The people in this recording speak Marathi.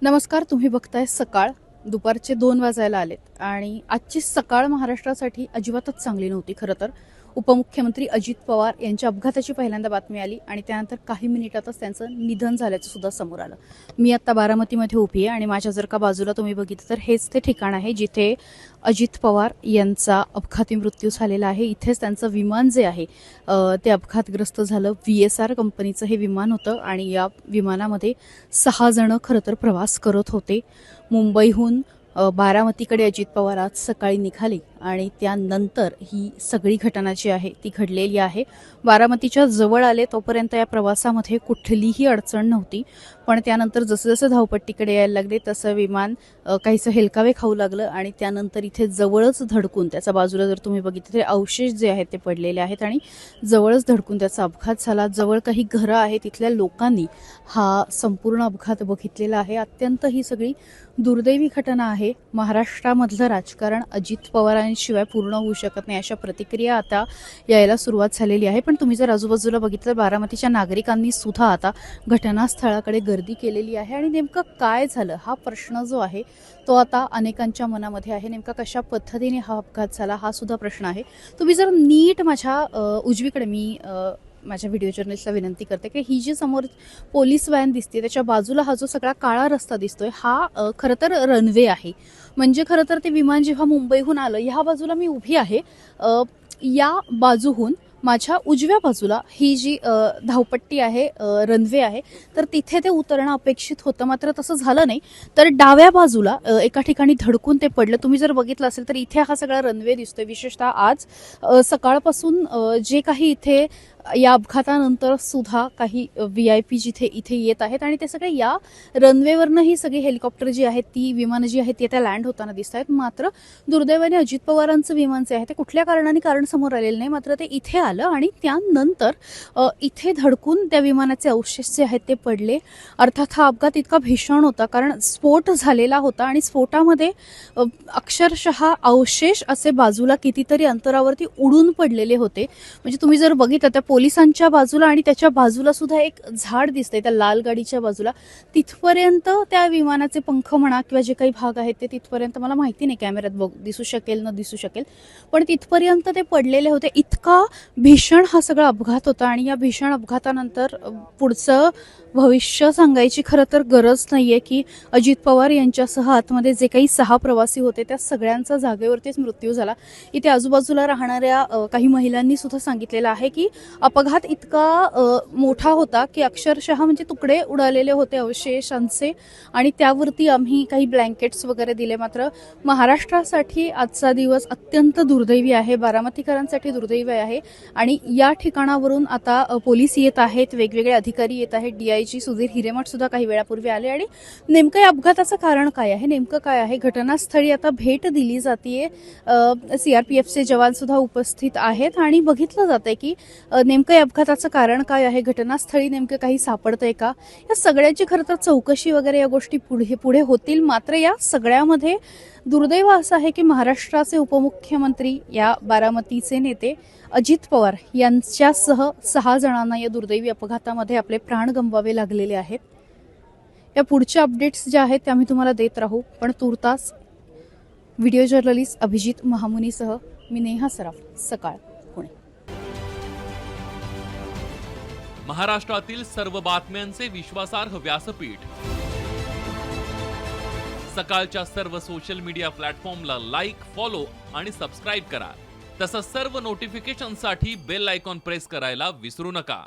नमस्कार, तुम्ही बघताय सकाळ. दुपारचे 2 वाजायला आलेत आणि आजची सकाळ महाराष्ट्रासाठी अजिबातच चांगली नव्हती. खरं तर उपमुख्यमंत्री अजित पवार यांच्या अपघाताची पहिल्यांदा बातमी आली आणि त्यानंतर काही मिनिटातच त्यांचं निधन झाल्याचं सुद्धा समोर आलं. मी आत्ता बारामतीमध्ये उभी आहे आणि माझ्या जर का बाजूला तुम्ही बघितलं तर हेच ते ठिकाण आहे जिथे अजित पवार यांचा अपघाती मृत्यू झालेला आहे. इथेच त्यांचं विमान जे आहे ते अपघातग्रस्त झालं. VSR कंपनीचं हे विमान होतं आणि या विमानामध्ये 6 जण खरं तर प्रवास करत होते. मुंबईहून बारामतीकडे अजित पवार आज सकाळी निघाले आणि त्यानंतर ही सगळी घटना जी आहे ती घडलेली आहे. बारामतीच्या जवळ आले तोपर्यंत या प्रवासामध्ये कुठलीही अडचण नव्हती, पण त्यानंतर जसं जसं धावपट्टीकडे यायला लागले तसं विमान काहीसं हेलकावे खाऊ लागलं आणि त्यानंतर इथे जवळच धडकून त्याच्या बाजूला जर तुम्ही बघितलं तर अवशेष जे आहेत ते पडलेले आहेत आणि जवळच धडकून त्याचा अपघात झाला. जवळ काही घरं आहेत, तिथल्या लोकांनी हा संपूर्ण अपघात बघितलेला आहे. अत्यंत ही सगळी दुर्दैवी घटना आहे. महाराष्ट्रामधलं राजकारण अजित पवारांशिवाय पूर्ण होऊ शकत नाही अशा प्रतिक्रिया आता यायला सुरुवात झालेली आहे. पण तुम्ही जर आजूबाजूला बघितलं बारामतीच्या नागरिकांनी सुद्धा आता घटनास्थळाकडे गर्दी केलेली आहे आणि नेमकं काय झालं हा प्रश्न जो आहे तो आता अनेकांच्या मनामध्ये आहे. नेमका कशा पद्धतीने हा अपघात झाला हा सुद्धा प्रश्न आहे. तुम्ही जर नीट माझ्या उजवीकडे मी माझ्या व्हिडिओ जर्नलिस्टला विनंती करते की ही जी समोर पोलीस व्हॅन दिसते त्याच्या बाजूला हा जो सगळा काळा रस्ता दिसतोय हा खरं तर रनवे आहे. म्हणजे खरं तर ते विमान जेव्हा मुंबईहून आलं ह्या बाजूला मी उभी आहे, या बाजूहून माझ्या उजव्या बाजूला ही जी धावपट्टी आहे, रनवे आहे, तर तिथे ते उतरणं अपेक्षित होतं. मात्र तसं झालं नाही. तर डाव्या बाजूला एका ठिकाणी धडकून ते पडलं. तुम्ही जर बघितलं असेल तर इथे हा सगळा रनवे दिसतोय. विशेषतः आज सकाळपासून जे काही इथे या अपघातानंतर सुद्धा काही VIP जिथे इथे येत आहेत आणि ते सगळे या रनवेवरनं ही सगळी हेलिकॉप्टर जी आहेत ती विमानं जी आहेत ती आता लँड होताना दिसत आहेत. मात्र दुर्दैवाने अजित पवारांचं विमान जे आहे ते कुठल्या कारणाने कारण समोर आलेलं नाही. मात्र ते इथे आलं आणि त्यानंतर इथे धडकून त्या विमानाचे अवशेष जे आहेत ते पडले. अर्थात हा अपघात इतका भीषण होता कारण स्फोट झालेला होता आणि स्फोटामध्ये अक्षरशः अवशेष असे बाजूला कितीतरी अंतरावरती उडून पडलेले होते. म्हणजे तुम्ही जर बघितलं त्या पोलिसांच्या बाजूला आणि त्याच्या बाजूला सुद्धा एक झाड दिसतंय त्या लाल गाडीच्या बाजूला, तिथपर्यंत त्या विमानाचे पंख म्हणा किंवा जे काही भाग आहेत ते तिथपर्यंत मला माहिती नाही कॅमेऱ्यात दिसू शकेल न दिसू शकेल, पण तिथपर्यंत ते पडलेले होते. इतका भीषण हा सगळा अपघात होता आणि या भीषण अपघातानंतर पुढचं भविष्य सांगायची खरं तर गरज नाहीये की अजित पवार यांच्यासह आतमध्ये जे काही 6 प्रवासी होते त्या सगळ्यांचा जागेवरतीच मृत्यू झाला. इथे आजूबाजूला राहणाऱ्या काही महिलांनी सुद्धा सांगितलेलं आहे की अपघात इतका मोठा होता की अक्षरशः म्हणजे तुकडे उडालेले होते अवशेषांचे आणि त्यावरती आम्ही काही ब्लँकेट्स वगैरे दिले. मात्र महाराष्ट्रासाठी आजचा दिवस अत्यंत दुर्दैवी आहे, बारामतीकरांसाठी दुर्दैवी आहे आणि या ठिकाणावरून आता पोलीस येत आहेत, वेगवेगळे अधिकारी येत आहेत. DIG सुधीर हिरेमठ सुद्धा काही वेळापूर्वी आले आणि नेमकं या अपघाताचं कारण काय आहे, नेमकं काय आहे, घटनास्थळी आता भेट दिली जाते. CRPFचे जवान सुद्धा उपस्थित आहेत आणि बघितलं जातंय की नेमकं या अपघाताचं कारण काय आहे, घटनास्थळी नेमकं काही सापडतंय का, या सगळ्याची खरं तर चौकशी वगैरे या गोष्टी पुढे होतील. मात्र या सगळ्यामध्ये दुर्दैव असं आहे की महाराष्ट्राचे उपमुख्यमंत्री या बारामतीचे नेते अजित पवार यांच्यासह 6 जणांना या दुर्दैवी अपघातामध्ये आपले प्राण गमवावे लागलेले आहेत. या पुढच्या अपडेट्स ज्या आहेत त्या आम्ही तुम्हाला देत राहू, पण तुर्तास व्हिडिओ जर्नलिस्ट अभिजित महामुनीसह मी नेहा सराफ, सकाळ, पुणे. महाराष्ट्रातील सर्व बातम्यांचे विश्वासार्ह व्यासपीठ सकाळच्या सर्व सोशल मीडिया प्लॅटफॉर्मला लाईक, फॉलो आणि सबस्क्राईब करा. तसंच सर्व नोटिफिकेशनसाठी बेल आयकॉन प्रेस करायला विसरू नका.